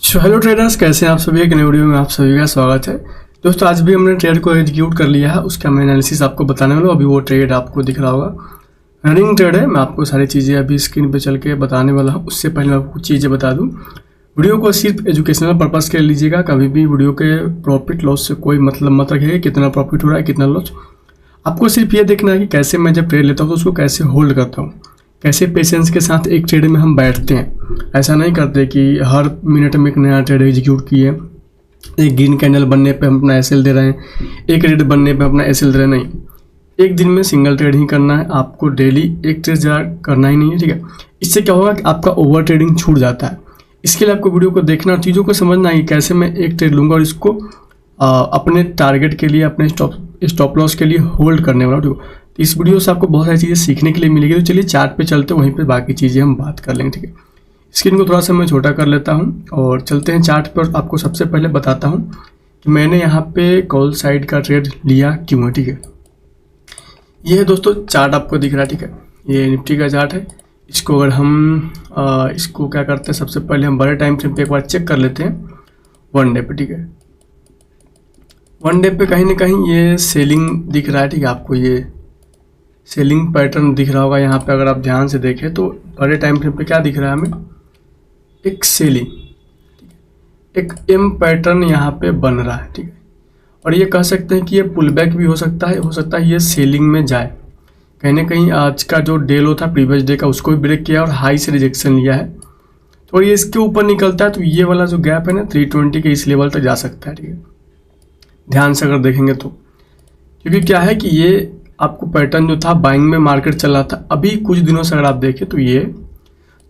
Hello traders, कैसे हैं आप सभी। एक नई वीडियो में आप सभी का स्वागत है। दोस्तों आज भी हमने ट्रेड को एग्जीक्यूट कर लिया है, उसका मैं एनालिसिस आपको बताने वाला हूँ। अभी वो ट्रेड आपको दिख रहा होगा, रनिंग ट्रेड है। मैं आपको सारी चीज़ें अभी स्क्रीन पे चल के बताने वाला हूँ। उससे पहले मैं आपको कुछ चीज़ें बता दूँ। वीडियो को सिर्फ एजुकेशनल पर्पज़ के लिए लीजिएगा। कभी भी वीडियो के प्रॉफिट लॉस से कोई मतलब मत रखिएगा, कितना प्रॉफिट हो रहा है कितना लॉस। आपको सिर्फ ये देखना है कि कैसे मैं जब ट्रेड लेता हूँ तो उसको कैसे होल्ड करता हूँ, कैसे पेशेंस के साथ एक ट्रेड में हम बैठते हैं। ऐसा नहीं करते कि हर मिनट में एक नया ट्रेड एग्जीक्यूट किए, एक ग्रीन कैंडल बनने पे हम अपना एसएल दे रहे हैं, एक रेड बनने पे अपना एसएल दे रहे हैं। नहीं, एक दिन में सिंगल ट्रेड ही करना है आपको। डेली एक ट्रेड ज़्यादा करना ही नहीं है, ठीक है। इससे क्या होगा कि आपका ओवर ट्रेडिंग छूट जाता है। इसके लिए आपको वीडियो को देखना और चीज़ों को समझना है कि कैसे मैं एक ट्रेड लूँगा और इसको अपने टारगेट के लिए, अपने स्टॉप लॉस के लिए होल्ड करने वाला हूँ। तो इस वीडियो से आपको बहुत सारी चीज़ें सीखने के लिए मिलेगी। तो चलिए चार्ट पे चलते हैं, वहीं पे बाकी चीज़ें हम बात कर लेंगे, ठीक है। स्क्रीन को थोड़ा सा मैं छोटा कर लेता हूँ और चलते हैं चार्ट पर। आपको सबसे पहले बताता हूँ कि मैंने यहाँ पे कॉल साइड का ट्रेड लिया क्यों है, ठीक है। ये है दोस्तों चार्ट आपको दिख रहा है, ठीक है। ये निफ्टी का चार्ट है। इसको अगर हम इसको क्या करते हैं, सबसे पहले हम बड़े टाइम फ्रेम पे एक बार चेक कर लेते हैं, वन डे पे, ठीक है। वन डे पे कहीं ना कहीं ये सेलिंग दिख रहा है, ठीक है। आपको ये सेलिंग पैटर्न दिख रहा होगा यहाँ पे। अगर आप ध्यान से देखें तो बड़े टाइम फ्रेम पे क्या दिख रहा है हमें, एक सेलिंग, एक एम पैटर्न यहाँ पे बन रहा है, ठीक है। और ये कह सकते हैं कि ये पुल बैक भी हो सकता है ये सेलिंग में जाए। कहीं ना कहीं आज का जो डे लो था प्रीवियस डे का, उसको भी ब्रेक किया और हाई से रिजेक्शन लिया है। तो ये इसके ऊपर निकलता है तो ये वाला जो गैप है ना 320 के, इस लेवल तक जा सकता है, ठीक है। ध्यान से अगर देखेंगे तो, क्योंकि क्या है कि ये आपको पैटर्न जो था बाइंग में मार्केट चल रहा था। अभी कुछ दिनों से अगर आप देखें तो ये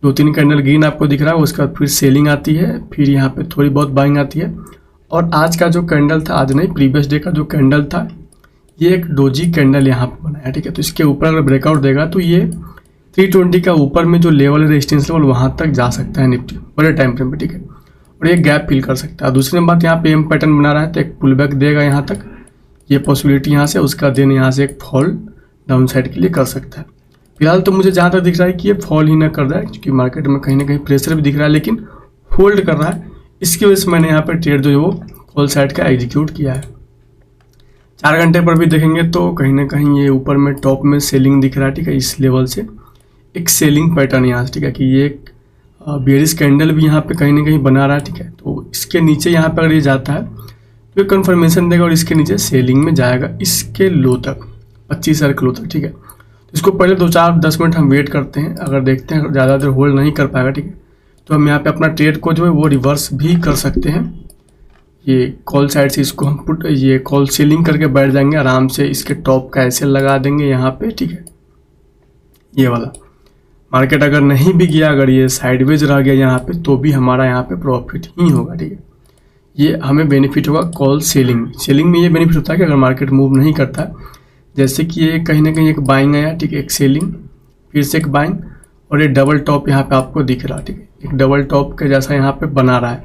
2-3 कैंडल ग्रीन आपको दिख रहा है, उसके बाद फिर सेलिंग आती है, फिर यहाँ पे थोड़ी बहुत बाइंग आती है। और आज का जो कैंडल था, आज नहीं प्रीवियस डे का जो कैंडल था, ये एक डोजी कैंडल यहाँ पे बना है, ठीक है। तो इसके ऊपर अगर ब्रेकआउट देगा तो ये 320 का ऊपर में जो लेवल है, रेजिस्टेंस लेवल, वहाँ तक जा सकता है निफ्टी बड़े टाइम फ्रेम पे, ठीक है। और ये गैप फिल कर सकता है। दूसरी बात, यहाँ पे एम पैटर्न बना रहा है तो एक पुल बैक देगा यहाँ तक, ये पॉसिबिलिटी यहाँ से, उसका देन यहाँ से एक फॉल डाउन साइड के लिए कर सकता है। फिलहाल तो मुझे जहाँ तक दिख रहा है कि ये फॉल ही ना कर रहा है, क्योंकि मार्केट में कहीं ना कहीं प्रेशर भी दिख रहा है, लेकिन होल्ड कर रहा है। इसकी वजह से मैंने यहाँ पर ट्रेड जो है वो कॉल साइड का एग्जीक्यूट किया है। 4 घंटे पर भी देखेंगे तो कहीं ना कहीं ये ऊपर में टॉप में सेलिंग दिख रहा है, ठीक है। इस लेवल से एक सेलिंग पैटर्न यहाँ से, ठीक है, कि ये एक बेयरिश कैंडल भी यहाँ पे कहीं ना कहीं बना रहा है, ठीक है। तो इसके नीचे यहाँ पर अगर ये जाता है तो ये कन्फर्मेशन देगा और इसके नीचे सेलिंग में जाएगा, इसके लो तक 25,000 के लो तक, ठीक है। तो इसको पहले 2-4-10 मिनट हम वेट करते हैं। अगर देखते हैं ज़्यादा देर होल्ड नहीं कर पाएगा, ठीक है, तो हम यहाँ पे अपना ट्रेड को जो है वो रिवर्स भी कर सकते हैं। ये कॉल साइड से इसको हम ये कॉल सेलिंग करके बैठ जाएंगे आराम से। इसके टॉप का ऐसे लगा देंगे यहाँ पे, ठीक है। ये वाला मार्केट अगर नहीं भी गया, अगर ये साइडवेज रह गया यहाँ पे, तो भी हमारा यहाँ पे प्रॉफिट ही होगा, ठीक है। ये हमें बेनिफिट होगा कॉल सेलिंग में ये बेनिफिट होता है कि अगर मार्केट मूव नहीं करता, जैसे कि ये कहीं ना कहीं एक बाइंग आया, ठीक है, एक सेलिंग, फिर से एक बाइंग, और ये डबल टॉप यहाँ पे आपको दिख रहा है, ठीक है। एक डबल टॉप के जैसा यहाँ पे बना रहा है,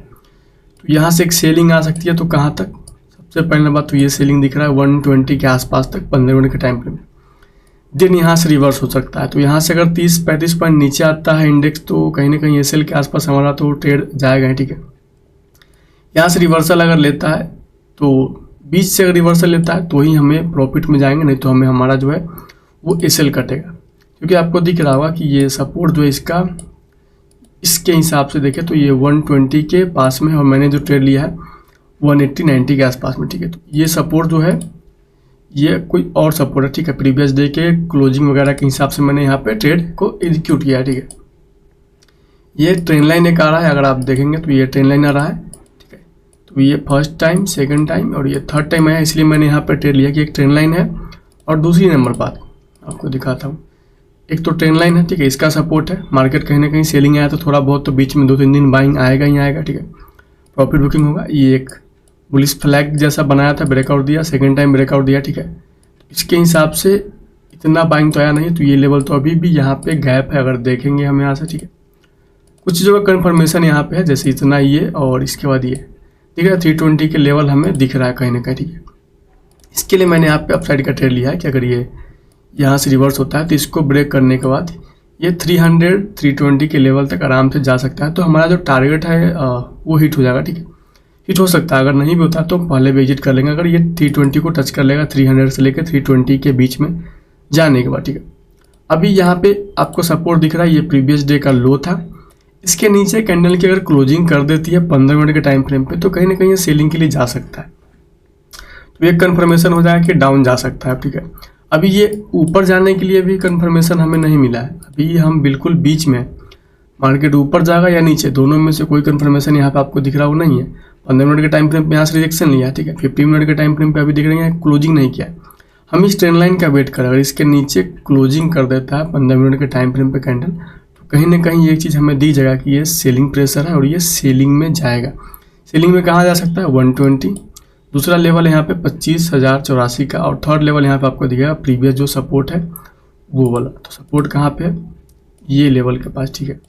तो यहाँ से एक सेलिंग आ सकती है। तो कहाँ तक, सबसे पहले बात तो ये सेलिंग दिख रहा है 120 के आसपास तक 15 मिनट के टाइम फ्रेम। देन यहाँ से रिवर्स हो सकता है। तो यहाँ से अगर 30-35 पॉइंट नीचे आता है इंडेक्स, तो कहीं ना कहीं एसएल के आसपास हमारा तो ट्रेड जाएगा, ठीक है। यहाँ से रिवर्सल अगर लेता है तो बीच से अगर रिवर्सल लेता है तो ही हमें प्रॉफिट में जाएंगे, नहीं तो हमें हमारा जो है वो एसएल कटेगा। क्योंकि आपको दिख रहा होगा कि ये सपोर्ट जो है इसका, इसके हिसाब से देखें तो ये 120 के पास में, और मैंने जो ट्रेड लिया है 180-90 के आसपास में, ठीक है। तो ये सपोर्ट जो है ये कोई और सपोर्ट है, ठीक है। प्रीवियस डे के क्लोजिंग वगैरह के हिसाब से मैंने यहाँ पे ट्रेड को एग्जीक्यूट किया है, ठीक है। ये ट्रेन लाइन एक आ रहा है, अगर आप देखेंगे तो ये ट्रेन लाइन आ रहा है, ठीक है। तो ये फर्स्ट टाइम, सेकंड टाइम और ये थर्ड टाइम आया, इसलिए मैंने यहाँ पे ट्रेड लिया कि एक ट्रेन लाइन है। और दूसरी नंबर बात आपको दिखाता हूँ, एक तो ट्रेन लाइन है, ठीक है, इसका सपोर्ट है। मार्केट कहीं ना कहीं सेलिंग आया तो थोड़ा बहुत तो बीच में 2-3 दिन बाइंग आएगा ही आएगा, ठीक है, प्रॉफिट बुकिंग होगा। ये एक बुलिश फ्लैग जैसा बनाया था, ब्रेकआउट दिया, सेकंड टाइम ब्रेकआउट दिया, ठीक है। इसके हिसाब से इतना बाइंग तो आया नहीं, तो ये लेवल तो अभी भी यहाँ पे गैप है, अगर देखेंगे हम यहाँ से, ठीक है। कुछ चीज़ों का कन्फर्मेशन यहाँ पे है, जैसे इतना ये और इसके बाद ये दिख रहा है 320 के लेवल हमें दिख रहा है कहीं ना कहीं, ठीक है। इसके लिए मैंने यहाँ पे अपसाइड का ट्रेड लिया है कि अगर ये यहाँ से रिवर्स होता है तो इसको ब्रेक करने के बाद ये 300 320 के लेवल तक आराम से जा सकता है। तो हमारा जो टारगेट है वो हिट हो जाएगा, ठीक है। हिट हो सकता है, अगर नहीं भी होता तो पहले भी एग्जिट कर लेंगे। अगर ये 320 को टच कर लेगा 300 से लेकर 320 के बीच में जाने के बाद, ठीक है। अभी यहाँ पे आपको सपोर्ट दिख रहा है, ये प्रीवियस डे का लो था। इसके नीचे कैंडल की अगर क्लोजिंग कर देती है 15 मिनट के टाइम फ्रेम पे, तो कहीं ना कहीं ये सेलिंग के लिए जा सकता है। तो ये कंफर्मेशन हो जाएगा कि डाउन जा सकता है, ठीक है। अभी ये ऊपर जाने के लिए भी कंफर्मेशन हमें नहीं मिला है। अभी हम बिल्कुल बीच में, मार्केट ऊपर जाएगा या नीचे, दोनों में से कोई कंफर्मेशन यहाँ पे आपको दिख रहा वो नहीं है। 15 मिनट के टाइम फ्रेम पे यहाँ से रिजेक्शन लिया, ठीक है। 15 मिनट के टाइम फ्रेम पे अभी दिख रही है क्लोजिंग नहीं किया। हम इस ट्रेंड लाइन का वेट करें, अगर इसके नीचे क्लोजिंग कर देता है 15 मिनट के टाइम फ्रेम पे कैंडल, तो कहीं ना कहीं ये चीज़ हमें दी जाएगा कि ये सेलिंग प्रेशर है और ये सेलिंग में जाएगा। सेलिंग में कहाँ जा सकता है? 120। दूसरा लेवल यहाँ पे 25,084 का, और थर्ड लेवल यहाँ पे आपको दिखेगा प्रीवियस जो सपोर्ट है वो वाला। तो सपोर्ट कहाँ पे है? ये लेवल के पास, ठीक है,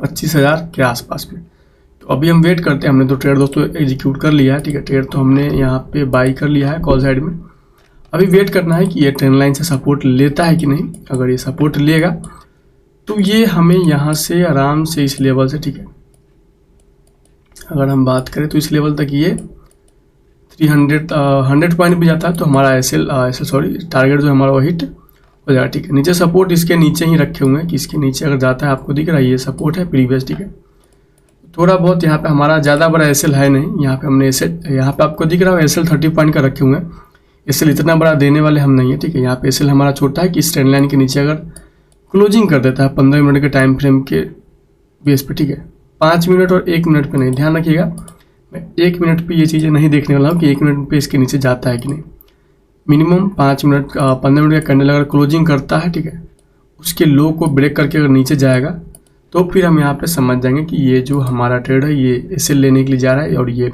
25,000 के आसपास पे। तो अभी हम वेट करते हैं। हमने तो ट्रेड दोस्तों एग्जीक्यूट कर लिया है, ठीक है। ट्रेड तो हमने यहाँ पे बाई कर लिया है कॉल साइड में। अभी वेट करना है कि ये ट्रेंड लाइन से सपोर्ट लेता है कि नहीं। अगर ये सपोर्ट लेगा तो ये हमें यहाँ से आराम से इस लेवल से, ठीक है, अगर हम बात करें तो इस लेवल तक ये 100 पॉइंट भी जाता है तो हमारा टारगेट जो हमारा वो हिट हो जाएगा, ठीक है। नीचे सपोर्ट इसके नीचे ही रखे हुए हैं कि इसके नीचे अगर जाता है, आपको दिख रहा है ये सपोर्ट है प्रीवियस, ठीक है। थोड़ा बहुत यहाँ पे हमारा ज़्यादा बड़ा एसएल है नहीं। यहाँ पे हमने यहाँ पे आपको दिख रहा है एसएल 30 पॉइंट का रखे हुए हैं। एसएल इतना बड़ा देने वाले हम नहीं है, ठीक है। यहाँ पे एसएल हमारा छोटा है कि इस ट्रेंड लाइन के नीचे अगर क्लोजिंग कर देता है 15 मिनट के टाइम फ्रेम के बेस पे, ठीक है। 5 मिनट और 1 मिनट पे नहीं, ध्यान रखिएगा, मैं 1 मिनट पे ये चीज़ें नहीं देखने वाला हूँ कि 1 मिनट पे इसके नीचे जाता है कि नहीं। मिनिमम 5 मिनट 15 मिनट का कैंडल अगर क्लोजिंग करता है, ठीक है, उसके लो को ब्रेक करके अगर नीचे जाएगा तो फिर हम यहाँ पे समझ जाएंगे कि ये जो हमारा ट्रेड है ये एसएल लेने के लिए जा रहा है, और ये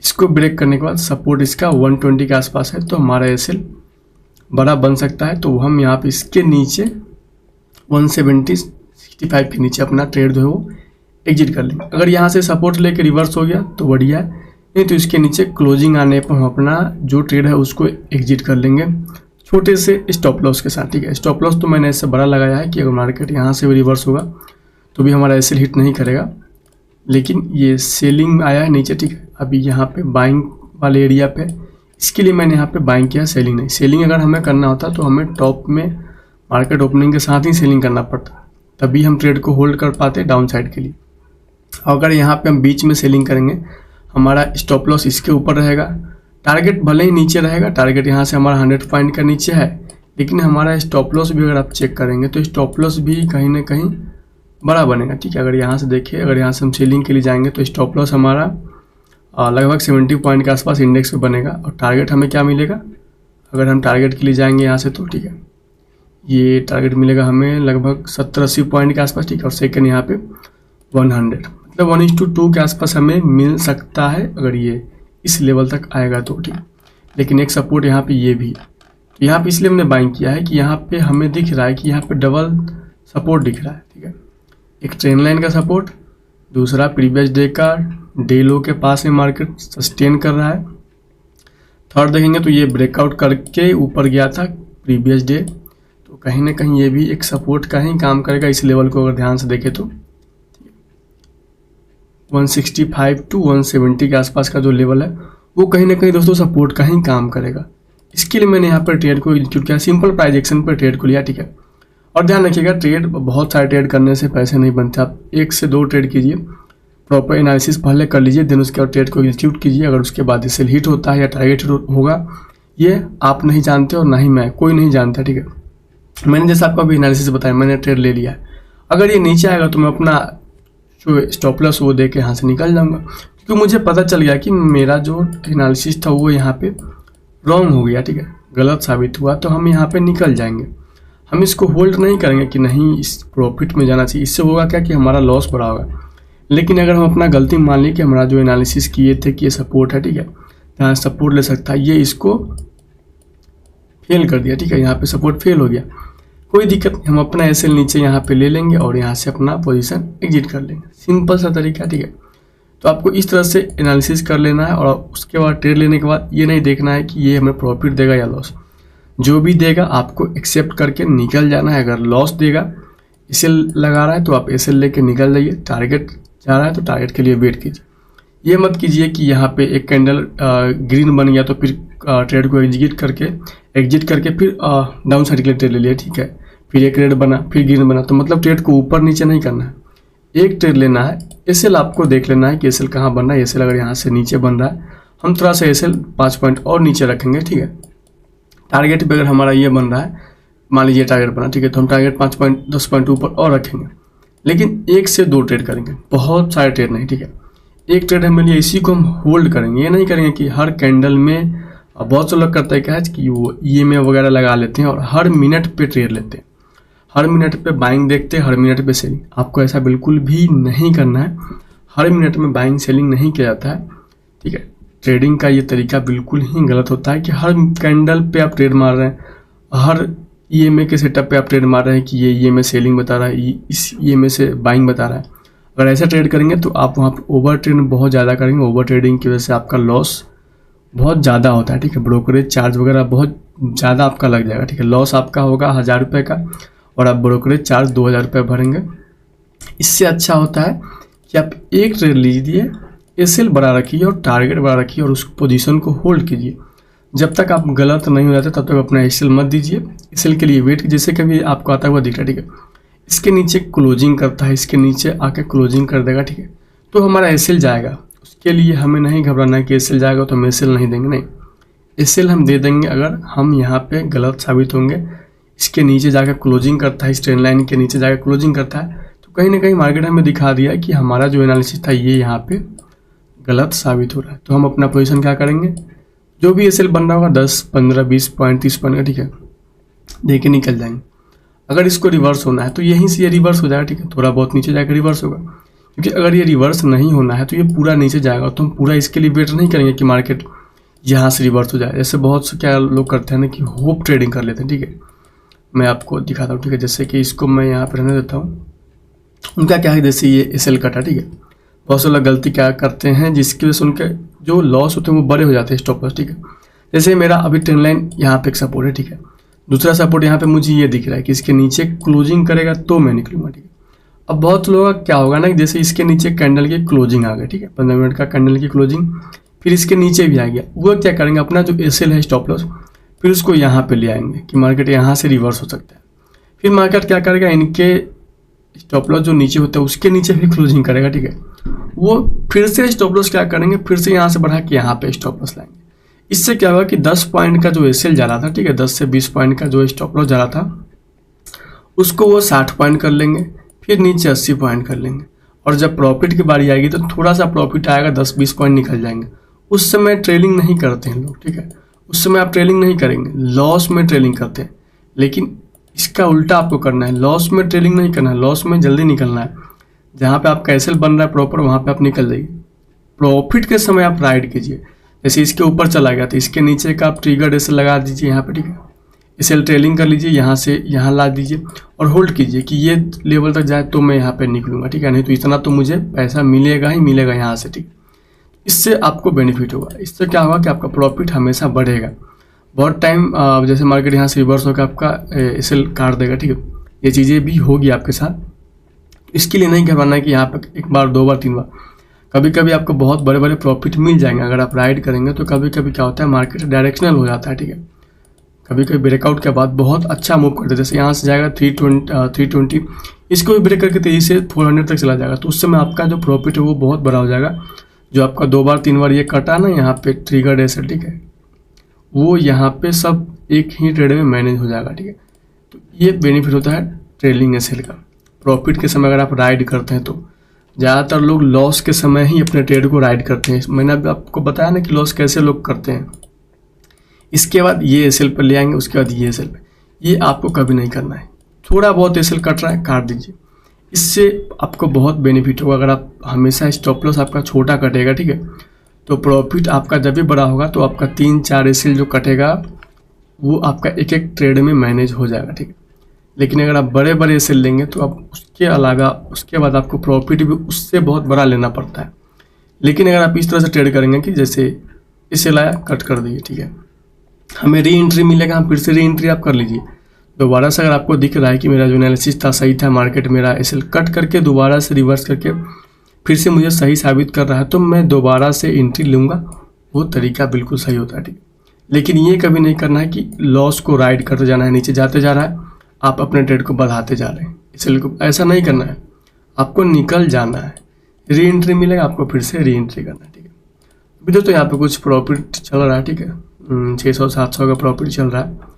इसको ब्रेक करने के बाद सपोर्ट इसका 120 के आसपास है, तो हमारा एसएल बड़ा बन सकता है। तो हम यहाँ पे इसके नीचे 170-65 के नीचे अपना ट्रेड जो है वो एग्जिट कर लेंगे। अगर यहाँ से सपोर्ट लेके रिवर्स हो गया तो बढ़िया है, नहीं तो इसके नीचे क्लोजिंग आने पर हम अपना जो ट्रेड है उसको एग्जिट कर लेंगे छोटे से स्टॉप लॉस के साथ, ठीक है। स्टॉप लॉस तो मैंने इससे बड़ा लगाया है कि अगर मार्केट यहाँ से भी रिवर्स होगा तो भी हमारा एसएल हिट नहीं करेगा। लेकिन ये सेलिंग आया है नीचे, ठीक है। अभी यहाँ पे बाइंग वाले एरिया पे, इसके लिए मैंने यहाँ पे बाइंग किया, सेलिंग नहीं। सेलिंग अगर हमें करना होता तो हमें टॉप में मार्केट ओपनिंग के साथ ही सेलिंग करना पड़ता, तभी हम ट्रेड को होल्ड कर पाते डाउन साइड के लिए। अगर यहाँ पे हम बीच में सेलिंग करेंगे, हमारा स्टॉप लॉस इसके ऊपर रहेगा, टारगेट भले ही नीचे रहेगा, टारगेट यहाँ से हमारा 100 पॉइंट का नीचे है, लेकिन हमारा स्टॉप लॉस भी अगर आप चेक करेंगे तो स्टॉप लॉस भी कहीं ना कहीं बड़ा बनेगा, ठीक है। अगर यहाँ से देखिए, अगर यहाँ से हम सेलिंग के लिए जाएंगे तो स्टॉप लॉस हमारा लगभग 70 पॉइंट के आसपास इंडेक्स पे बनेगा, और टारगेट हमें क्या मिलेगा, अगर हम टारगेट के लिए जाएंगे यहाँ से तो, ठीक है, ये टारगेट मिलेगा हमें लगभग 70-80 पॉइंट के आसपास, ठीक है। और सेकंड यहाँ पे 100, मतलब 1:2 के आसपास हमें मिल सकता है अगर ये इस लेवल तक आएगा तो, ठीक है। लेकिन एक सपोर्ट यहाँ पे ये भी, तो यहाँ पे इसलिए हमने बाइंग किया है कि यहाँ पे हमें दिख रहा है कि यहाँ पे डबल सपोर्ट दिख रहा है, ठीक है। एक ट्रेंड लाइन का सपोर्ट, दूसरा प्रीवियस डे का डे लो के पास में मार्केट सस्टेन कर रहा है, थर्ड देखेंगे तो ये ब्रेकआउट करके ऊपर गया था प्रीवियस डे, तो कहीं ना कहीं ये भी एक सपोर्ट का ही काम करेगा इस लेवल को अगर ध्यान से देखें तो। 165 to 170 के आसपास का जो लेवल है वो कहीं ना कहीं दोस्तों सपोर्ट का ही काम करेगा। इसके लिए मैंने यहाँ पर ट्रेड को एग्जीक्यूट किया, सिंपल प्राइस एक्शन पर ट्रेड को लिया, ठीक है। और ध्यान रखिएगा, ट्रेड बहुत सारे ट्रेड करने से पैसे नहीं बनते, आप 1 से 2 ट्रेड कीजिए, प्रॉपर एनालिसिस पहले कर लीजिए, देन उसके बाद ट्रेड को एग्जीक्यूट कीजिए। अगर उसके बाद इससे हिट होता है या टारगेट होगा, ये आप नहीं जानते और ना ही मैं, कोई नहीं जानता, ठीक है। मैंने जैसे आपको अभी एनालिसिस बताया, मैंने ट्रेड ले लिया है, अगर ये नीचे आएगा तो मैं अपना जो स्टॉप लॉस वो दे के यहाँ से निकल जाऊँगा, क्योंकि मुझे पता चल गया कि मेरा जो एनालिसिस था वो यहाँ पे रॉन्ग हो गया, ठीक है, गलत साबित हुआ, तो हम यहाँ पे निकल जाएंगे। हम इसको होल्ड नहीं करेंगे कि नहीं इस प्रॉफिट में जाना चाहिए, इससे होगा क्या कि हमारा लॉस बढ़ा होगा। लेकिन अगर हम अपना गलती मान ली कि हमारा जो एनालिसिस किए थे कि ये सपोर्ट है, ठीक है, यहाँ सपोर्ट ले सकता है, ये इसको फेल कर दिया, ठीक है, यहाँ पे सपोर्ट फेल हो गया, कोई दिक्कत नहीं, हम अपना एसएल नीचे यहाँ पे ले लेंगे और यहाँ से अपना पोजीशन एग्जिट कर लेंगे, सिंपल सा तरीका, ठीक है। तो आपको इस तरह से एनालिसिस कर लेना है, और उसके बाद ट्रेड लेने के बाद ये नहीं देखना है कि ये हमें प्रॉफिट देगा या लॉस, जो भी देगा आपको एक्सेप्ट करके निकल जाना है। अगर लॉस देगा एसएल लगा रहा है तो आप एसएल लेके निकल जाइए, टारगेट जा रहा है तो टारगेट के लिए वेट कीजिए। ये मत कीजिए कि यहाँ पे एक कैंडल ग्रीन बन गया तो फिर ट्रेड को एग्जिट करके फिर डाउन साइड के लिए ट्रेड ले लिया, ठीक है, फिर एक रेड बना फिर ग्रीन बना, तो मतलब ट्रेड को ऊपर नीचे नहीं करना है, एक ट्रेड लेना है। एसएल आपको देख लेना है कि एसएल कहाँ बन रहा है। एसएल अगर यहाँ से नीचे बन रहा है, हम थोड़ा सा एसएल 5 पॉइंट और नीचे रखेंगे, ठीक है। टारगेट पे अगर हमारा ये बन रहा है, मान लीजिए टारगेट बना, ठीक है, तो हम टारगेट 5 पॉइंट 10 पॉइंट ऊपर और रखेंगे, लेकिन 1 से 2 ट्रेड करेंगे, बहुत सारे ट्रेड नहीं, ठीक है। एक ट्रेड हमें लिए, इसी को हम होल्ड करेंगे। ये नहीं करेंगे कि हर कैंडल में, बहुत से लोग करते हैं क्या है कि वो EMA वगैरह लगा लेते हैं और हर मिनट पे ट्रेड लेते हैं, हर मिनट पे बाइंग देखते हैं, हर मिनट पे सेलिंग। आपको ऐसा बिल्कुल भी नहीं करना है, हर मिनट में बाइंग सेलिंग नहीं किया जाता है, ठीक है। ट्रेडिंग का ये तरीका बिल्कुल ही गलत होता है कि हर कैंडल पे आप ट्रेड मार रहे हैं, हर EMA के सेटअप पे आप ट्रेड मार रहे हैं कि ये EMA सेलिंग बता रहा है, इस EMA से बाइंग बता रहा है। अगर ऐसा ट्रेड करेंगे तो आप वहाँ पर ओवर ट्रेड बहुत ज़्यादा करेंगे, ओवर ट्रेडिंग की वजह से आपका लॉस बहुत ज़्यादा होता है, ठीक है। ब्रोकरेज चार्ज वगैरह बहुत ज़्यादा आपका लग जाएगा, ठीक है। लॉस आपका होगा 1000 रुपये का और आप ब्रोकरेज चार्ज 2000 रुपये भरेंगे। इससे अच्छा होता है कि आप एक ट्रेड लीजिए, एसएल बड़ा रखिए और टारगेट बड़ा रखिए और उस पोजीशन को होल्ड कीजिए। जब तक आप गलत नहीं हो जाते तब तक अपना एसएल मत दीजिए। एसएल के लिए वेट, जैसे कभी आपको आता हुआ दिख रहा है, ठीक है, इसके नीचे क्लोजिंग करता है, इसके नीचे आके क्लोजिंग कर देगा, ठीक है, तो हमारा एसएल जाएगा। उसके लिए हमें नहीं घबराना है कि एसएल जाएगा तो हम एसएल नहीं देंगे, नहीं, एसएल हम दे देंगे अगर हम यहाँ पे गलत साबित होंगे। इसके नीचे जाकर क्लोजिंग करता है, इस ट्रेंड लाइन के नीचे जाकर क्लोजिंग करता है, तो कहीं ना कहीं मार्केट हमें दिखा दिया कि हमारा जो एनालिसिस था ये यहाँ पे गलत साबित हो रहा है। तो हम अपना पोजीशन क्या करेंगे, जो भी एसएल बन रहा होगा 10, 15, 20 पॉइंट 30 पॉइंट का, ठीक है, दे के निकल जाएंगे। अगर इसको रिवर्स होना है तो यहीं से ये रिवर्स हो जाएगा, ठीक है, थोड़ा बहुत नीचे जाकर रिवर्स होगा, क्योंकि अगर ये रिवर्स नहीं होना है तो ये पूरा नीचे जाएगा, तो हम पूरा इसके लिए वेट नहीं करेंगे कि मार्केट यहाँ से रिवर्स हो जाए। जैसे बहुत से क्या लोग करते हैं ना कि होप ट्रेडिंग कर लेते हैं, ठीक है, मैं आपको दिखाता हूँ, ठीक है। जैसे कि इसको मैं यहाँ पर रहने देता हूँ, उनका क्या है, जैसे ये एसएल कटा, ठीक है, बहुत से लोग गलती क्या करते हैं जिसकी वजह से उनके जो लॉस होते हैं वो बड़े हो जाते हैं, स्टॉप लॉस, ठीक है। जैसे मेरा अभी ट्रेंड लाइन यहाँ पे एक सपोर्ट है, ठीक है, दूसरा सपोर्ट यहाँ पे मुझे ये दिख रहा है कि इसके नीचे क्लोजिंग करेगा तो मैं निकलूंगा, ठीक है। अब बहुत लोगों का क्या होगा ना, जैसे इसके नीचे कैंडल की क्लोजिंग आ गई, ठीक है, 15 मिनट का कैंडल की क्लोजिंग, फिर इसके नीचे भी आ गया, वो क्या करेंगे, अपना जो एसएल है स्टॉप लॉस, फिर उसको यहाँ पे ले आएंगे कि मार्केट यहाँ से रिवर्स हो सकता है। फिर मार्केट क्या करेगा, इनके स्टॉप लॉस जो नीचे होता है उसके नीचे भी क्लोजिंग करेगा, ठीक है, वो फिर से स्टॉप लॉस क्या करेंगे, फिर से यहाँ से बढ़ा के यहाँ पे स्टॉप लॉस लाएंगे। इससे क्या होगा कि 10 पॉइंट का जो एसएल जा रहा था, ठीक है, 10 से 20 पॉइंट का जो स्टॉप लॉस जा रहा था उसको वो 60 पॉइंट कर लेंगे, फिर नीचे 80 पॉइंट कर लेंगे, और जब प्रॉफिट की बारी आएगी तो थोड़ा सा प्रॉफिट आएगा, 10-20 पॉइंट निकल जाएंगे। उस समय ट्रेलिंग नहीं करते हैं लोग, ठीक है, उस समय आप ट्रेलिंग नहीं करेंगे, लॉस में ट्रेलिंग करते हैं। लेकिन इसका उल्टा आपको करना है, लॉस में ट्रेलिंग नहीं करना है, लॉस में जल्दी निकलना है। जहाँ पे आपका एसएल बन रहा है प्रॉपर, वहाँ पे आप निकल जाइए। प्रॉफिट के समय आप राइड कीजिए, जैसे इसके ऊपर चला गया तो इसके नीचे का आप ट्रिगर एसएल लगा दीजिए यहाँ पे, ठीक है, एसएल ट्रेलिंग कर लीजिए, यहाँ से यहाँ ला दीजिए और होल्ड कीजिए कि ये लेवल तक जाए तो मैं यहाँ पे निकलूंगा, ठीक है, नहीं तो इतना तो मुझे पैसा मिलेगा ही मिलेगा यहाँ से, ठीक। इससे आपको बेनिफिट होगा, इससे क्या होगा कि आपका प्रॉफिट हमेशा बढ़ेगा। बहुत टाइम जैसे मार्केट यहाँ से रिवर्स होकर आपका एसएल काट देगा, ठीक है, ये चीज़ें भी होगी आपके साथ। इसके लिए नहीं घबराना है कि यहाँ पर 1 बार 2 बार 3 बार, कभी कभी आपको बहुत बड़े बड़े प्रॉफिट मिल जाएंगे अगर आप राइड करेंगे। तो कभी कभी क्या होता है, मार्केट डायरेक्शनल हो जाता है, ठीक है, कभी कभी ब्रेकआउट के बाद बहुत अच्छा मूव करते हैं, जैसे यहाँ से जाएगा 320, इसको भी ब्रेक करके तेजी से 400 तक चला जाएगा, तो उस समय आपका जो प्रॉफिट है वो बहुत बड़ा हो जाएगा। जो आपका 2 बार 3 बार ये कटा ना यहाँ पे ट्रिगर एसएल, ठीक है, वो यहाँ पे सब एक ही ट्रेड में मैनेज हो जाएगा, ठीक है। तो ये बेनिफिट होता है ट्रेलिंग एसएल का। प्रॉफिट के समय अगर आप राइड करते हैं तो ज़्यादातर लोग लॉस के समय ही अपने ट्रेड को राइड करते हैं। मैंने अभी आपको बताया ना कि लॉस कैसे लोग करते हैं। इसके बाद ये एसएल पर ले आएंगे, उसके बाद ये एसएल पे, ये आपको कभी नहीं करना है। थोड़ा बहुत एसएल कट रहा है, काट दीजिए, इससे आपको बहुत बेनिफिट होगा। अगर आप हमेशा स्टॉप लॉस आपका छोटा कटेगा, ठीक है, तो प्रॉफिट आपका जब भी बड़ा होगा तो आपका 3-4 एसएल जो कटेगा वो आपका एक एक ट्रेड में मैनेज हो जाएगा, ठीक है। लेकिन अगर आप बड़े बड़े एसएल लेंगे तो आप उसके अलावा उसके बाद आपको प्रॉफिट भी उससे बहुत बड़ा लेना पड़ता है। लेकिन अगर आप इस तरह से ट्रेड करेंगे कि जैसे एसएल आया कट कर दिए, ठीक है, हमें री एंट्री मिलेगा, हम फिर से री एंट्री आप कर लीजिए, दोबारा से अगर आपको दिख रहा है कि मेरा जो एनालिसिस था सही था, मार्केट मेरा एसएल कट करके दोबारा से रिवर्स करके फिर से मुझे सही साबित कर रहा है, तो मैं दोबारा से एंट्री लूँगा। वो तरीका बिल्कुल सही होता है, ठीक है। लेकिन ये कभी नहीं करना है कि लॉस को राइड करते जाना है, नीचे जाते जा रहा है, आप अपने ट्रेड को बढ़ाते जा रहे हैं, एसएल को ऐसा नहीं करना है। आपको निकल जाना है, री एंट्री मिलेगा आपको, फिर से री एंट्री करना है, ठीक है। अभी दोस्तों यहाँ पे कुछ प्रॉफिट चल रहा है, ठीक है, 600-700 का प्रॉफिट चल रहा है।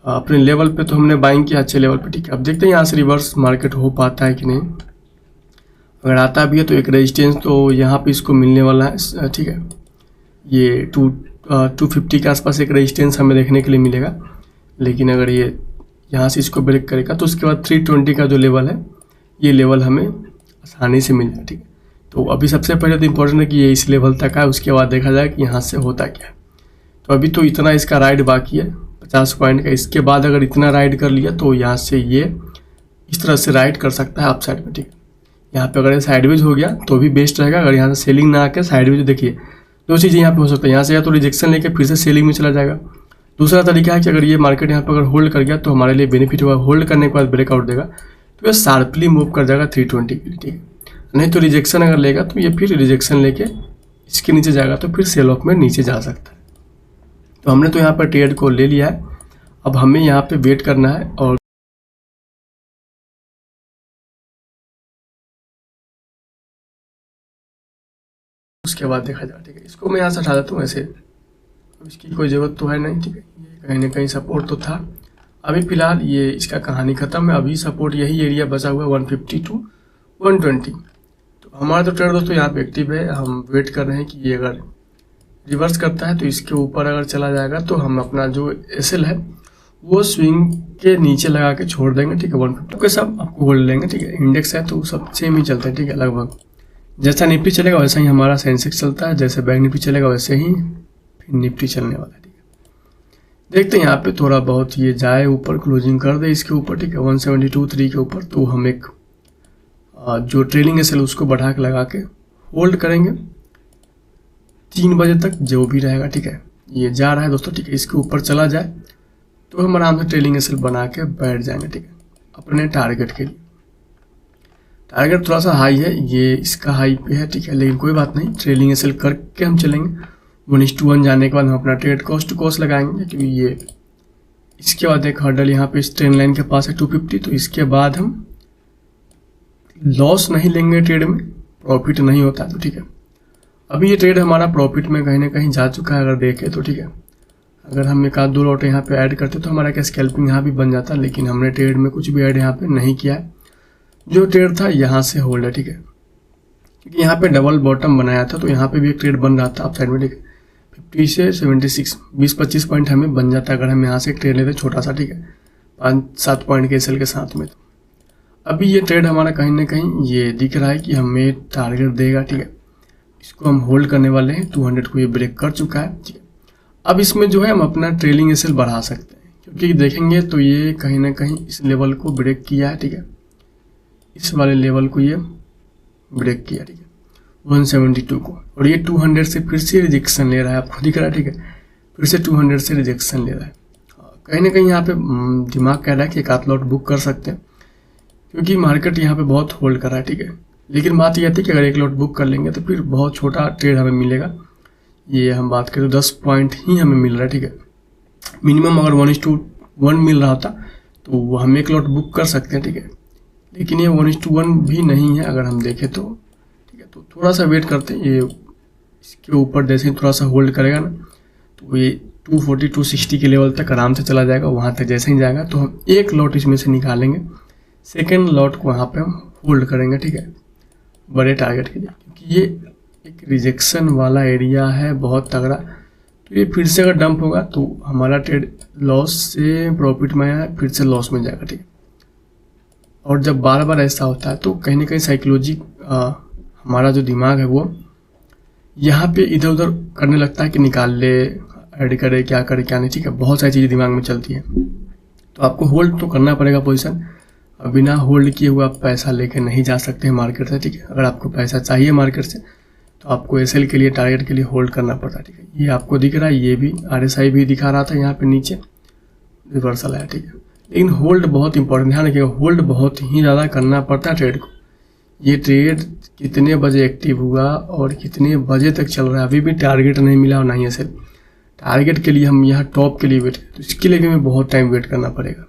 अपने लेवल पे तो हमने बाइंग किया अच्छे लेवल पे, ठीक है। अब देखते हैं यहाँ से रिवर्स मार्केट हो पाता है कि नहीं। अगर आता भी है तो एक रेजिस्टेंस तो यहाँ पे इसको मिलने वाला है, ठीक है। ये 250 के आसपास एक रेजिस्टेंस हमें देखने के लिए मिलेगा, लेकिन अगर ये यहाँ से इसको ब्रेक करेगा तो उसके बाद 320 का जो लेवल है, ये लेवल हमें आसानी से मिल जाए, ठीक है। तो अभी सबसे पहले तो इम्पोर्टेंट है कि ये इस लेवल तक है, उसके बाद देखा जाए कि यहाँ से होता क्या है। तो अभी तो इतना इसका राइड बाकी है 50 पॉइंट का। इसके बाद अगर इतना राइड कर लिया तो यहाँ से ये इस तरह से राइड कर सकता है अप साइड में, ठीक है। यहाँ पे अगर साइडवेज हो गया तो भी बेस्ट रहेगा। अगर यहाँ से सेलिंग ना आके साइडवेज, देखिए दो चीज़ें यहाँ पे हो सकता है, यहाँ से या तो रिजेक्शन लेके फिर से सेलिंग में चला जाएगा। दूसरा तरीका है कि अगर ये मार्केट यहाँ पे अगर होल्ड कर गया तो हमारे लिए बेनिफिट होगा, होल्ड करने के बाद ब्रेकआउट देगा तो ये शार्पली मूव कर जाएगा 320 के लिए, ठीक है। नहीं तो रिजेक्शन अगर लेगा तो ये फिर रिजेक्शन लेके इसके नीचे जाएगा तो फिर सेल ऑफ में नीचे जा सकता है। तो हमने तो यहाँ पर ट्रेड को ले लिया है, अब हमें यहाँ पे वेट करना है और उसके बाद देखा जाए, ठीक है। इसको मैं यहाँ से हटा देता हूँ ऐसे, अब इसकी कोई ज़रूरत तो है नहीं, ठीक है। ये कहीं ना कहीं सपोर्ट तो था, अभी फ़िलहाल ये इसका कहानी ख़त्म है। अभी सपोर्ट यही एरिया बचा हुआ है 150 to 120। तो हमारा तो ट्रेड दोस्तों यहाँ पे एक्टिव है, हम वेट कर रहे हैं कि ये अगर रिवर्स करता है तो इसके ऊपर अगर चला जाएगा तो हम अपना जो एसएल है वो स्विंग के नीचे लगा के छोड़ देंगे, ठीक है। 150 के सब आपको होल्ड लेंगे, ठीक है। इंडेक्स है तो सब सेम ही चलते हैं, ठीक है। लगभग जैसा निफ्टी चलेगा वैसा ही हमारा सेंसेक्स चलता है, जैसे बैंक निफ्टी चलेगा वैसे ही फिर निफ्टी चलने वाला है, ठीक है। देखते हैं यहाँ पे थोड़ा बहुत ये जाए ऊपर, क्लोजिंग कर दे इसके ऊपर, ठीक है, 172.3 के ऊपर, तो हम एक जो ट्रेलिंग एसएल उसको बढ़ा के लगा के होल्ड करेंगे 3 बजे तक जो भी रहेगा, ठीक है। ये जा रहा है दोस्तों, ठीक है। इसके ऊपर चला जाए तो हम आराम से ट्रेलिंग एसएल बना के बैठ जाएंगे, ठीक है, अपने टारगेट के लिए। टारगेट थोड़ा सा हाई है, ये इसका हाई पे है, ठीक है, लेकिन कोई बात नहीं, ट्रेलिंग एसएल करके हम चलेंगे। 1:1 जाने के बाद हम अपना ट्रेड कॉस्ट टू कॉस्ट लगाएंगे, क्योंकि ये इसके बाद एक हर्डल यहाँ पे इस ट्रेंड लाइन के पास है 250, तो इसके बाद हम लॉस नहीं लेंगे ट्रेड में, प्रॉफिट नहीं होता तो, ठीक है। अभी ये ट्रेड हमारा प्रॉफिट में कहीं ना कहीं जा चुका है अगर देखें तो, ठीक है। अगर हम एक आध दो लॉट यहाँ पे ऐड करते तो हमारा क्या स्कैल्पिंग यहाँ भी बन जाता, लेकिन हमने ट्रेड में कुछ भी ऐड यहाँ पे नहीं किया है। जो ट्रेड था यहाँ से होल्ड है, ठीक है, क्योंकि यहाँ पे डबल बॉटम बनाया था तो यहाँ पे भी एक ट्रेड बन रहा था अप साइड में, ठीक है। 50 से 76 20-25 पॉइंट हमें बन जाता है अगर हम यहाँ से एक ट्रेड लेते छोटा सा, ठीक है, 5-7 पॉइंट के एसएल के साथ में। तो अभी ये ट्रेड हमारा कहीं ना कहीं ये दिख रहा है कि हमें टारगेट देगा, ठीक है। इसको हम होल्ड करने वाले हैं, 200 को ये ब्रेक कर चुका है, ठीक है। अब इसमें जो है हम अपना ट्रेलिंग एसएल बढ़ा सकते हैं, क्योंकि देखेंगे तो ये कहीं ना कहीं इस लेवल को ब्रेक किया है, ठीक है, इस वाले लेवल को ये ब्रेक किया, ठीक है, 172 को, और ये 200 से फिर से रिजेक्शन ले रहा है, आपको दिख रहा है, ठीक है, फिर से 200 से रिजेक्शन ले रहा है। कहीं ना कहीं यहाँ पे दिमाग कह रहा है कि एक आध लॉट बुक कर सकते हैं, क्योंकि मार्केट यहाँ पे बहुत होल्ड कर रहा है, ठीक है। लेकिन बात यह थी कि अगर एक लॉट बुक कर लेंगे तो फिर बहुत छोटा ट्रेड हमें मिलेगा। ये हम बात करें तो 10 पॉइंट ही हमें मिल रहा है, ठीक है। मिनिमम अगर 1:1 मिल रहा होता तो हम एक लॉट बुक कर सकते हैं, ठीक है, लेकिन ये 1:1 भी नहीं है अगर हम देखें तो, ठीक है। तो थोड़ा सा वेट करते हैं, ये इसके ऊपर जैसे ही थोड़ा सा होल्ड करेगा ना तो ये 240-260 के लेवल तक आराम से चला जाएगा। वहाँ तक जैसे ही जाएगा तो हम एक लॉट इसमें से निकालेंगे, सेकेंड लॉट को वहाँ पे हम होल्ड करेंगे, ठीक है, बड़े टारगेट के लिए, क्योंकि ये एक रिजेक्शन वाला एरिया है बहुत तगड़ा। तो ये फिर से अगर डंप होगा तो हमारा ट्रेड लॉस से प्रॉफिट में आया, फिर से लॉस में जाएगा, ठीक है। और जब बार बार ऐसा होता है तो कहीं ना कहीं साइकोलॉजी हमारा जो दिमाग है वो यहाँ पे इधर उधर करने लगता है कि निकाल ले, ऐड करे, क्या करे क्या नहीं, ठीक है, बहुत सारी चीज़ें दिमाग में चलती हैं। तो आपको होल्ड तो करना पड़ेगा पोजीशन, बिना होल्ड किए हुए आप पैसा लेके नहीं जा सकते हैं मार्केट से, ठीक है। अगर आपको पैसा चाहिए मार्केट से तो आपको एसएल के लिए, टारगेट के लिए होल्ड करना पड़ता है, ठीक है। ये आपको दिख रहा है, ये भी RSI भी दिखा रहा था यहाँ पे नीचे रिवर्सल है, ठीक है, लेकिन होल्ड बहुत इंपॉर्टेंट, ध्यान रखिएगा, होल्ड बहुत ही ज़्यादा करना पड़ता है ट्रेड को। ये ट्रेड कितने बजे एक्टिव हुआ और कितने बजे तक चल रहा है, अभी भी टारगेट नहीं मिला और नहीं है। टारगेट के लिए हम यहाँ टॉप के लिए वेट करें, तो इसके लिए भी हमें बहुत टाइम वेट करना पड़ेगा।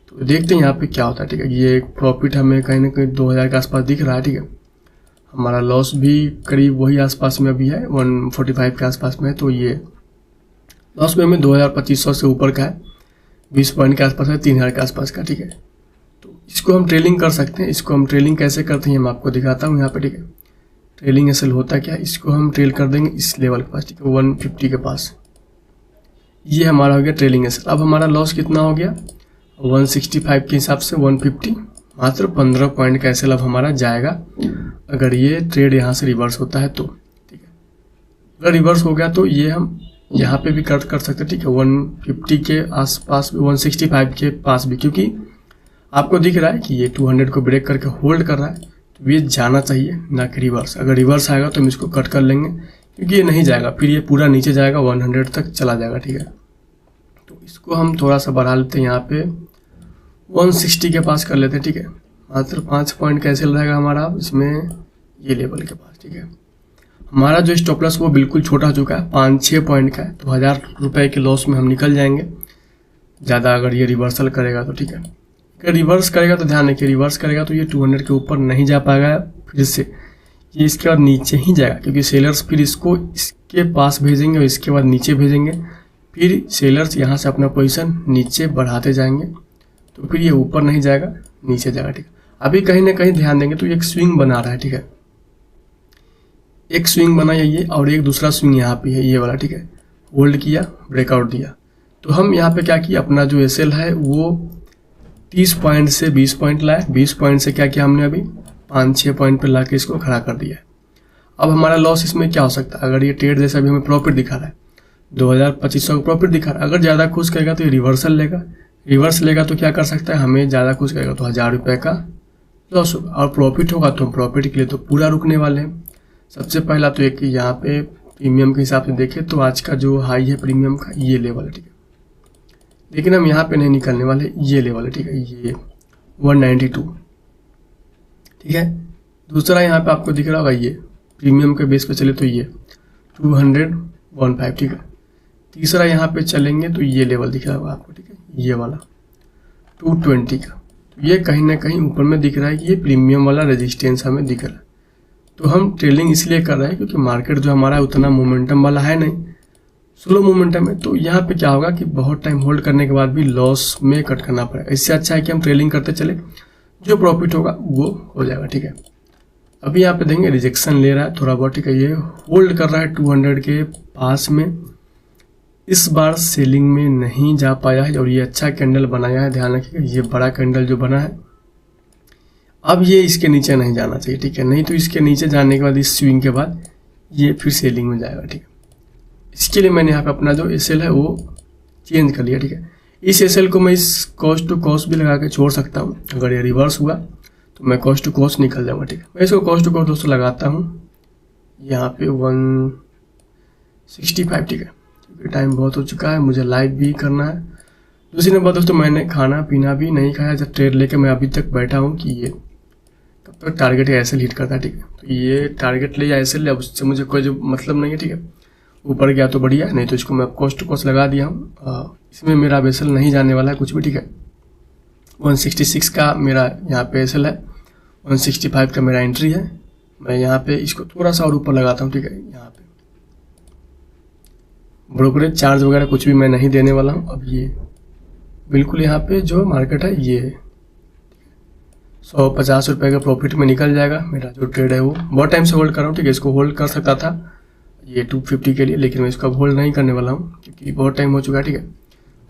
तो देखते हैं यहाँ पे क्या होता है, ठीक है। ये प्रॉफिट हमें कहीं ना कहीं 2000 के आसपास दिख रहा है, ठीक है। हमारा लॉस भी करीब वही आसपास में अभी है, 145 के आसपास में है। तो ये लॉस में हमें 2500 से ऊपर का है, 20 पॉइंट के आसपास है, 3000 के आसपास का, ठीक है। तो इसको हम ट्रेलिंग कर सकते हैं। इसको हम ट्रेलिंग कैसे करते हैं मैं आपको दिखाता हूँ यहाँ पे, ठीक है। ट्रेलिंग असल होता क्या है, इसको हम ट्रेल कर देंगे इस लेवल के पास, ठीक है, 150 के पास। ये हमारा हो गया ट्रेलिंग असल। अब हमारा लॉस कितना हो गया, 165 के हिसाब से 150, मात्र 15 पॉइंट का एसएल अब हमारा जाएगा अगर ये ट्रेड यहाँ से रिवर्स होता है तो, ठीक है। अगर रिवर्स हो गया तो ये हम यहाँ पे भी कट कर सकते हैं, ठीक है, 150 के आसपास, 165 के पास भी, क्योंकि आपको दिख रहा है कि ये 200 को ब्रेक करके होल्ड कर रहा है, तो ये जाना चाहिए ना कि रिवर्स। अगर रिवर्स आएगा तो हम इसको कट कर लेंगे, क्योंकि ये नहीं जाएगा, फिर ये पूरा नीचे जाएगा, 100 तक चला जाएगा, ठीक है। तो इसको हम थोड़ा सा बढ़ा लेते हैं, यहाँ पे 160 के पास कर लेते हैं, ठीक है। मात्र 5 पॉइंट कैसे रहेगा हमारा इसमें, ये लेवल के पास, ठीक है। हमारा जो स्टॉप लॉस वो बिल्कुल छोटा हो चुका है, 5-6 पॉइंट का है, तो 1000 रुपये के लॉस में हम निकल जाएंगे ज़्यादा अगर ये रिवर्सल करेगा तो, ठीक है। अगर रिवर्स करेगा तो ध्यान रखिए, रिवर्स करेगा तो ये 200 के ऊपर नहीं जा पाएगा, फिर से ये इसके बाद नीचे ही जाएगा, क्योंकि सेलर्स फिर इसको इसके पास भेजेंगे और इसके बाद नीचे भेजेंगे, फिर सेलर्स यहाँ से अपना पोजीशन नीचे बढ़ाते जाएंगे, तो फिर ये ऊपर नहीं जाएगा, नीचे जाएगा, ठीक है। अभी कहीं ना कहीं ध्यान देंगे तो एक स्विंग बना रहा है, ठीक है। एक स्विंग बना है ये, और एक दूसरा स्विंग यहाँ पे है, ये वाला, ठीक है। होल्ड किया, ब्रेकआउट दिया, तो हम यहाँ पे क्या किया, अपना जो एसएल है वो 30 पॉइंट से 20 पॉइंट लाए, 20 पॉइंट से क्या किया हमने अभी 5-6 पॉइंट पे ला के इसको खड़ा कर दिया है। अब हमारा लॉस इसमें क्या हो सकता है, अगर ये ट्रेड जैसा अभी हमें प्रॉफिट दिखा रहा है, 2500 का प्रॉफिट दिखा रहा है, अगर ज़्यादा खुश करेगा तो ये रिवर्सल लेगा, रिवर्स लेगा तो क्या कर सकता है, हमें ज़्यादा खुश करेगा तो 1000 रुपये का लॉस होगा, और प्रॉफिट होगा तो हम प्रॉफिट के लिए तो पूरा रुकने वाले हैं। सबसे पहला तो एक यहाँ पे प्रीमियम के हिसाब से देखें तो आज का जो हाई है प्रीमियम का ये लेवल है, ठीक है। लेकिन हम यहाँ पे नहीं निकलने वाले, ये लेवल है, ठीक है, ये 192, ठीक है। दूसरा यहाँ पे आपको दिख रहा होगा ये प्रीमियम के बेस पे चले तो ये 215, ठीक है। तीसरा यहाँ पे चलेंगे तो ये लेवल दिख रहा होगा आपको, ठीक है, ये वाला 220 का, तो ये कहीं ना कहीं ऊपर में दिख रहा है कि ये प्रीमियम वाला रेजिस्टेंस हमें दिख रहा है। तो हम ट्रेलिंग इसलिए कर रहे हैं क्योंकि मार्केट जो हमारा उतना मोमेंटम वाला है नहीं, स्लो मोमेंटम है, तो यहाँ पे क्या होगा कि बहुत टाइम होल्ड करने के बाद भी लॉस में कट करना पड़ेगा। इससे अच्छा है कि हम ट्रेलिंग करते चले, जो प्रॉफिट होगा वो हो जाएगा, ठीक है। अभी यहाँ पे देंगे रिजेक्शन ले रहा है थोड़ा बहुत, ठीक है, ये होल्ड कर रहा है 200 के पास में, इस बार सेलिंग में नहीं जा पाया है और ये अच्छा कैंडल बनाया है, ध्यान रखिएगा, ये बड़ा कैंडल जो बना है अब ये इसके नीचे नहीं जाना चाहिए, ठीक है, नहीं तो इसके नीचे जाने के बाद इस स्विंग के बाद ये फिर सेलिंग में जाएगा, ठीक है। इसके लिए मैंने यहाँ पे अपना जो एसएल है वो चेंज कर लिया, ठीक है। इस एसएल को मैं इस कॉस्ट टू कॉस्ट भी लगा के छोड़ सकता हूँ, अगर ये रिवर्स हुआ तो मैं कॉस्ट टू कॉस्ट निकल जाऊँगा, ठीक है। मैं इसको कॉस्ट टू कॉस्ट दोस्तों लगाता हूँ यहाँ पे 165, ठीक है, क्योंकि टाइम बहुत हो चुका है, मुझे लाइव भी करना है। दूसरी नंबर दोस्तों मैंने खाना पीना भी नहीं खाया, जब ट्रेड लेके मैं अभी तक बैठा हूँ कि ये कब तक टारगेट या एसएल हिट करता है, ठीक है। तो ये टारगेट ले या एसएल ले, उससे मुझे कोई जो मतलब नहीं है, ठीक है। ऊपर गया तो बढ़िया, नहीं तो इसको मैं कॉस्ट टू कॉस्ट लगा दिया हूँ। इसमें मेरा एसएल नहीं जाने वाला है कुछ भी, ठीक है। 166 का मेरा यहाँ पे एसएल है, 165 का मेरा एंट्री है। मैं यहाँ पे इसको थोड़ा सा और ऊपर लगाता हूँ, ठीक है। यहाँ पे ब्रोकरेज चार्ज वगैरह कुछ भी मैं नहीं देने वाला हूँ। अब ये बिल्कुल यहाँ पे जो मार्केट है ये 150 रुपये का प्रॉफिट में निकल जाएगा। मेरा जो ट्रेड है वो बहुत टाइम से होल्ड कर रहा हूँ, ठीक है। इसको होल्ड कर सकता था ये 250 के लिए, लेकिन मैं इसको अब होल्ड नहीं करने वाला हूँ क्योंकि बहुत टाइम हो चुका है, ठीक है।